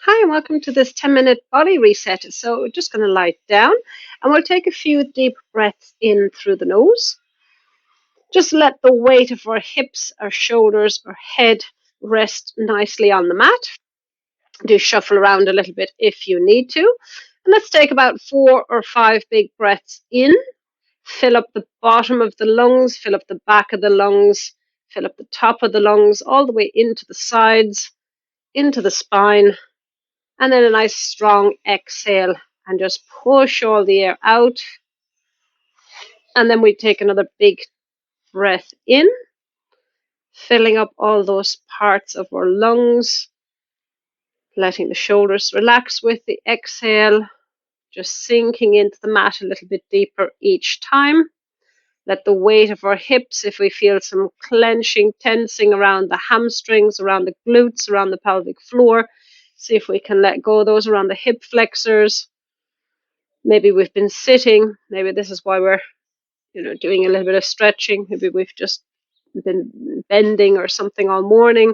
Hi, and welcome to this 10-minute body reset. So, we're just going to lie down and we'll take a few deep breaths in through the nose. Just let the weight of our hips, our shoulders, our head rest nicely on the mat. Do shuffle around a little bit if you need to. And let's take about 4 or 5 big breaths in. Fill up the bottom of the lungs, fill up the back of the lungs, fill up the top of the lungs, all the way into the sides, into the spine. And then a nice strong exhale and just push all the air out. And then we take another big breath in, filling up all those parts of our lungs, letting the shoulders relax with the exhale, just sinking into the mat a little bit deeper each time. Let the weight of our hips, if we feel some clenching, tensing around the hamstrings, around the glutes, around the pelvic floor, see if we can let go of those around the hip flexors. Maybe we've been sitting, maybe this is why we're doing a little bit of stretching. Maybe we've just been bending or something all morning.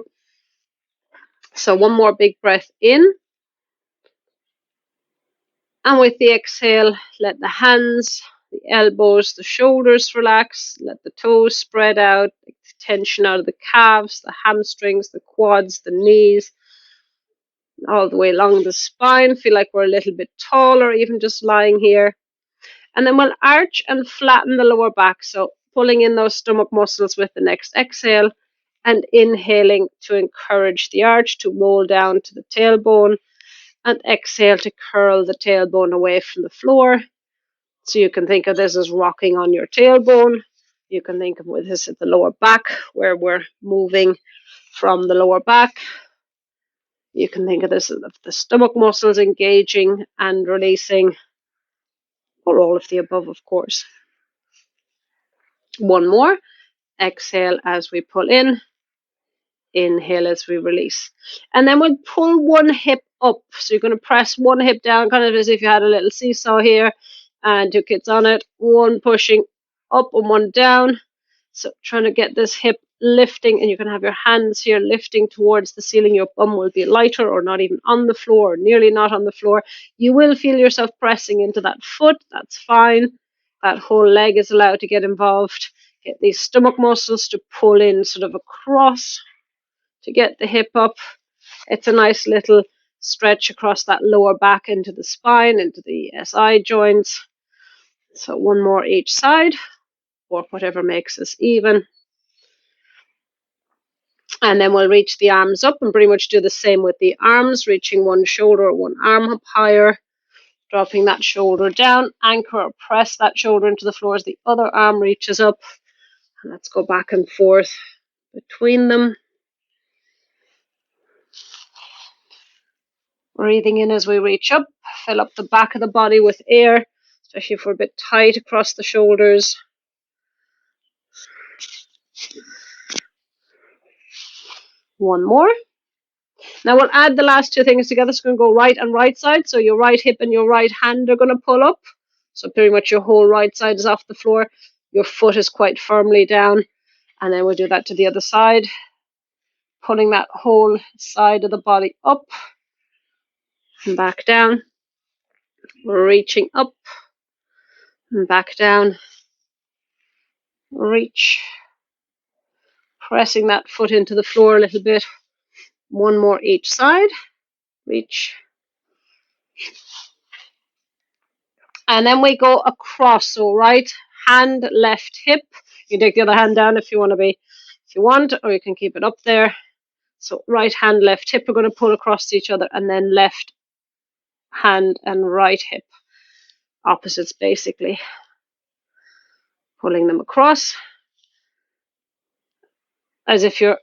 So one more big breath in. And with the exhale, let the hands, the elbows, the shoulders relax. Let the toes spread out, take the tension out of the calves, the hamstrings, the quads, the knees, all the way along the spine. Feel like we're a little bit taller, even just lying here. And then we'll arch and flatten the lower back. So pulling in those stomach muscles with the next exhale and inhaling to encourage the arch to roll down to the tailbone, and exhale to curl the tailbone away from the floor. So you can think of this as rocking on your tailbone. You can think of this at the lower back where we're moving from the lower back. You can think of this as the stomach muscles engaging and releasing, or all of the above, of course. One more. Exhale as we pull in, inhale as we release. And then we'll pull one hip up. So you're going to press one hip down, kind of as if you had a little seesaw here, and 2 kids on it. One pushing up and one down. So trying to get this hip lifting, and you can have your hands here lifting towards the ceiling. Your bum will be lighter or not even on the floor, or nearly not on the floor. You will feel yourself pressing into that foot. That's fine. That whole leg is allowed to get involved. Get these stomach muscles to pull in sort of across to get the hip up. It's a nice little stretch across that lower back into the spine, into the SI joints. So one more each side, or whatever makes us even. And then we'll reach the arms up and pretty much do the same with the arms, reaching one shoulder or one arm up higher, dropping that shoulder down, anchor or press that shoulder into the floor as the other arm reaches up. And let's go back and forth between them. Breathing in as we reach up, fill up the back of the body with air, especially if we're a bit tight across the shoulders. One more. Now we'll add the last 2 things together. It's going to go right and right side. So your right hip and your right hand are going to pull up. So pretty much your whole right side is off the floor. Your foot is quite firmly down. And then we'll do that to the other side. Pulling that whole side of the body up and back down. Reaching up and back down. Reach. Pressing that foot into the floor a little bit. One more each side. Reach. And then we go across. So right hand, left hip. You can take the other hand down if you want, or you can keep it up there. So right hand, left hip are going to pull across each other, and then left hand and right hip. Opposites basically. Pulling them across. As if your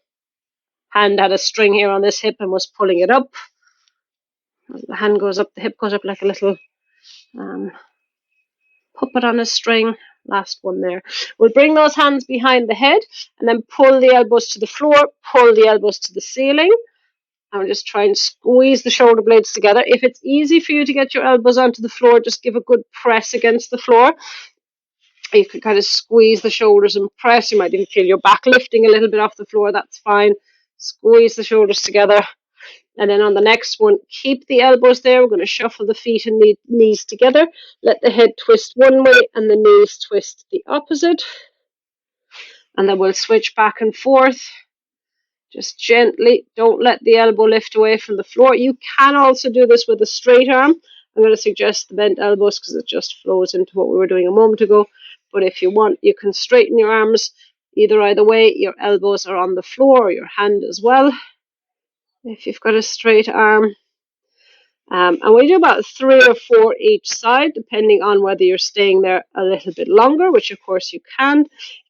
hand had a string here on this hip and was pulling it up. As the hand goes up, the hip goes up like a little puppet on a string. Last one there. We'll bring those hands behind the head and then pull the elbows to the floor, pull the elbows to the ceiling. And just try and squeeze the shoulder blades together. If it's easy for you to get your elbows onto the floor, just give a good press against the floor. You can kind of squeeze the shoulders and press. You might even feel your back lifting a little bit off the floor. That's fine. Squeeze the shoulders together. And then on the next one, keep the elbows there. We're going to shuffle the feet and knees together. Let the head twist one way and the knees twist the opposite. And then we'll switch back and forth. Just gently. Don't let the elbow lift away from the floor. You can also do this with a straight arm. I'm going to suggest the bent elbows because it just flows into what we were doing a moment ago. But if you want, you can straighten your arms either way. Your elbows are on the floor, or your hand as well, if you've got a straight arm. And we do about 3 or 4 each side, depending on whether you're staying there a little bit longer, which of course you can. You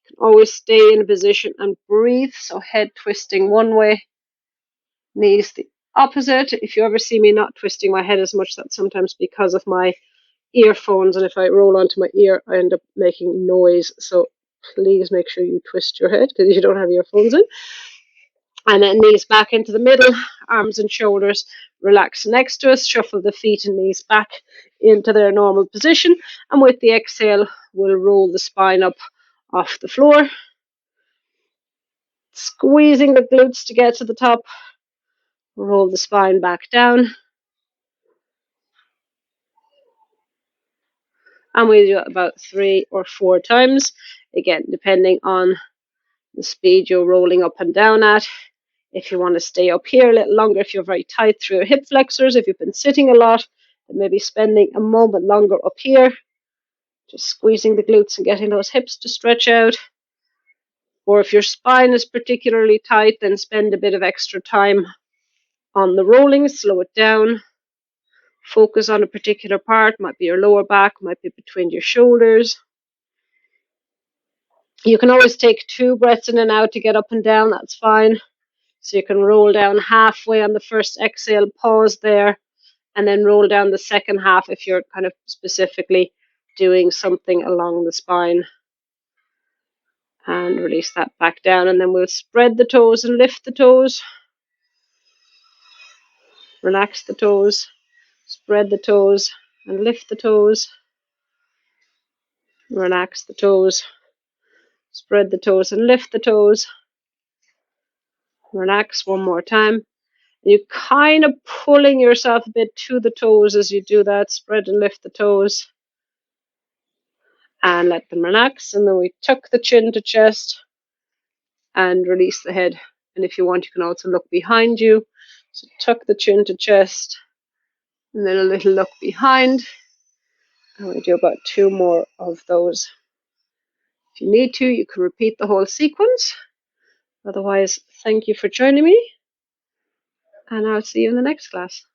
can always stay in a position and breathe. So head twisting one way, knees the opposite. If you ever see me not twisting my head as much, that's sometimes because of my earphones, and if I roll onto my ear, I end up making noise. So please make sure you twist your head because you don't have earphones in. And then knees back into the middle, arms and shoulders relax next to us. Shuffle the feet and knees back into their normal position. And with the exhale, we'll roll the spine up off the floor. Squeezing the glutes to get to the top. Roll the spine back down. And we do it about 3 or 4 times. Again, depending on the speed you're rolling up and down at. If you want to stay up here a little longer, if you're very tight through your hip flexors, if you've been sitting a lot, then maybe spending a moment longer up here, just squeezing the glutes and getting those hips to stretch out. Or if your spine is particularly tight, then spend a bit of extra time on the rolling, slow it down. Focus on a particular part, might be your lower back, might be between your shoulders. You can always take 2 breaths in and out to get up and down, that's fine. So you can roll down halfway on the first exhale, pause there, and then roll down the second half if you're kind of specifically doing something along the spine. And release that back down, and then we'll spread the toes and lift the toes. Relax the toes, spread the toes and lift the toes. Relax the toes, spread the toes and lift the toes. Relax one more time. You're kind of pulling yourself a bit to the toes as you do that. Spread and lift the toes. And let them relax. And then we tuck the chin to chest and release the head. And if you want, you can also look behind you. So tuck the chin to chest and then a little look behind. And we do about 2 more of those. If you need to, you can repeat the whole sequence. Otherwise, thank you for joining me. And I'll see you in the next class.